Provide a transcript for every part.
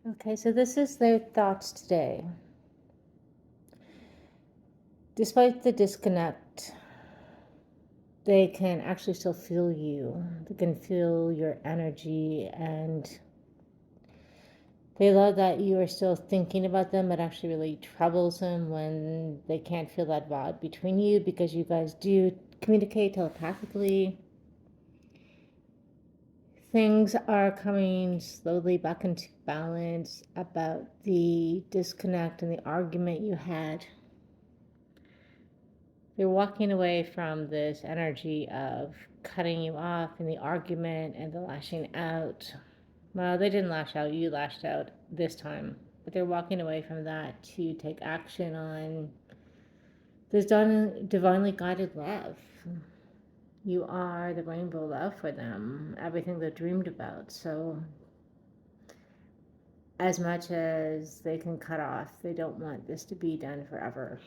Okay, so this is their thoughts today. Despite the disconnect, they can actually still feel you. They can feel your energy, and they love that you are still thinking about them. It actually really troubles them when they can't feel that vibe between you, because you guys do communicate telepathically. Things are coming slowly back into balance about the disconnect and the argument you had. They're walking away from this energy of cutting you off in the argument and the lashing out. Well, they didn't lash out, you lashed out this time. But they're walking away from that to take action on this divinely guided love. You are the rainbow love for them, everything they dreamed about. So, as much as they can cut off, they don't want this to be done forever.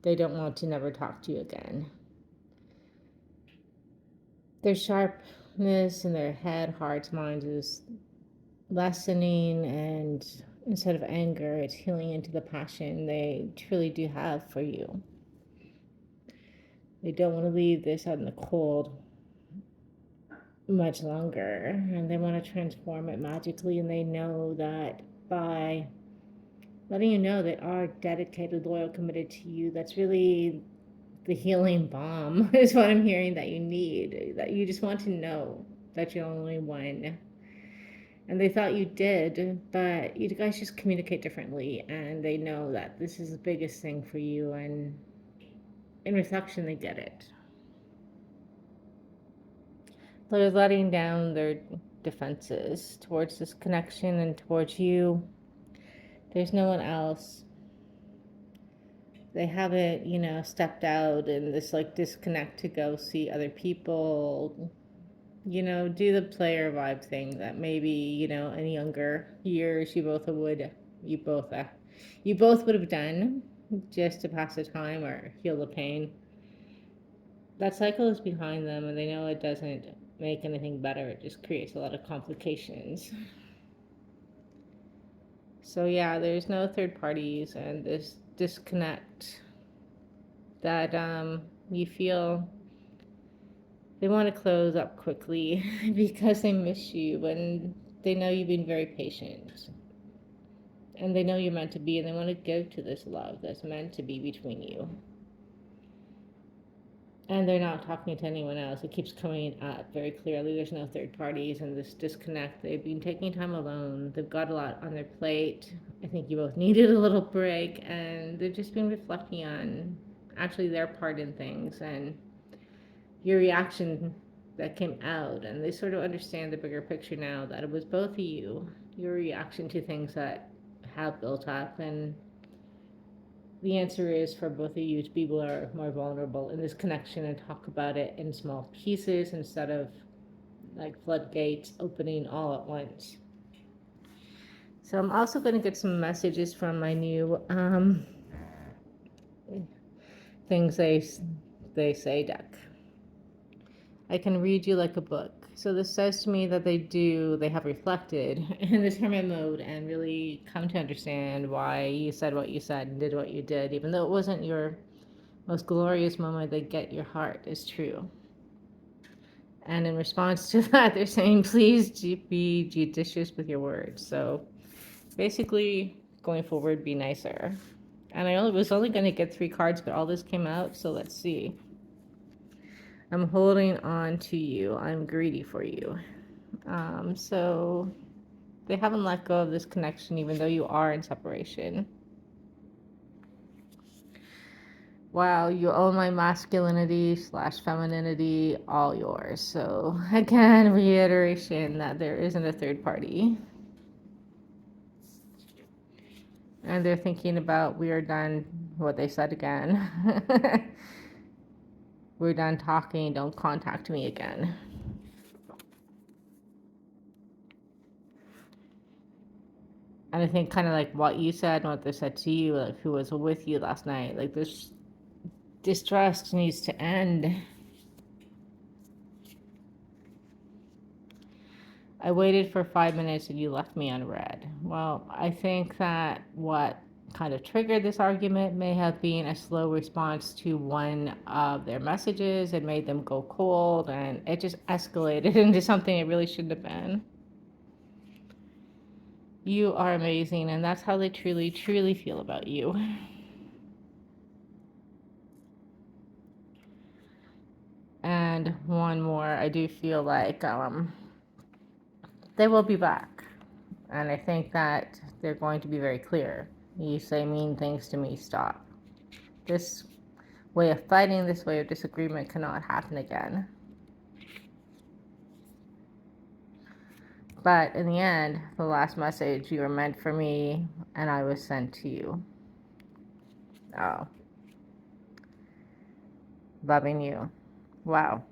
They don't want to never talk to you again. Their sharpness in their head, hearts, minds is lessening, and instead of anger, it's healing into the passion they truly do have for you. They don't want to leave this out in the cold much longer, and they want to transform it magically, and they know that by letting you know they are dedicated, loyal, committed to you, that's really the healing balm is what I'm hearing that you need, that you just want to know that you're the only one. And they thought you did, but you guys just communicate differently, and they know that this is the biggest thing for you, and in reflection, they get it. They're letting down their defenses towards this connection and towards you. There's no one else. They haven't, stepped out in this like disconnect to go see other people, do the player vibe thing that maybe, in younger years you both uh, you both would have done just to pass the time or heal the pain. That cycle is behind them, and they know it doesn't make anything better. It just creates a lot of complications. So yeah, there's no third parties, and this disconnect that you feel they want to close up quickly because they miss you, and they know you've been very patient, and they know you're meant to be, and they want to give to this love that's meant to be between you. And they're not talking to anyone else. It keeps coming up very clearly. There's no third parties, and this disconnect. They've been taking time alone. They've got a lot on their plate. I think you both needed a little break, and they've just been reflecting on actually their part in things and your reaction that came out. And they sort of understand the bigger picture now, that it was both of you, your reaction to things that have built up, and the answer is for both of you to be more vulnerable in this connection and talk about it in small pieces instead of like floodgates opening all at once. So I'm also going to get some messages from my new things they say deck. I can read you like a book. So this says to me that they have reflected in this hermit mode and really come to understand why you said what you said and did what you did, even though it wasn't your most glorious moment. They get your heart is true. And in response to that, they're saying, please be judicious with your words. So basically, going forward, be nicer. And I was only going to get 3 cards, but all this came out, so let's see. I'm holding on to you. I'm greedy for you. So they haven't let go of this connection, even though you are in separation. Wow, you own my masculinity / femininity, all yours. So again, reiteration that there isn't a third party. And they're thinking about, we are done, what they said again. We're done talking, don't contact me again. And I think kind of like what you said and what they said to you, like who was with you last night, like this distrust needs to end. I waited for 5 minutes and you left me unread. Well, I think that what kind of triggered this argument may have been a slow response to one of their messages and made them go cold, and it just escalated into something it really shouldn't have been. You are amazing, and that's how they truly, truly feel about you. And one more, I do feel like they will be back. And I think that they're going to be very clear. You say mean things to me, stop. This way of fighting, this way of disagreement cannot happen again. But in the end, the last message, you were meant for me and I was sent to you. Oh. Loving you. Wow.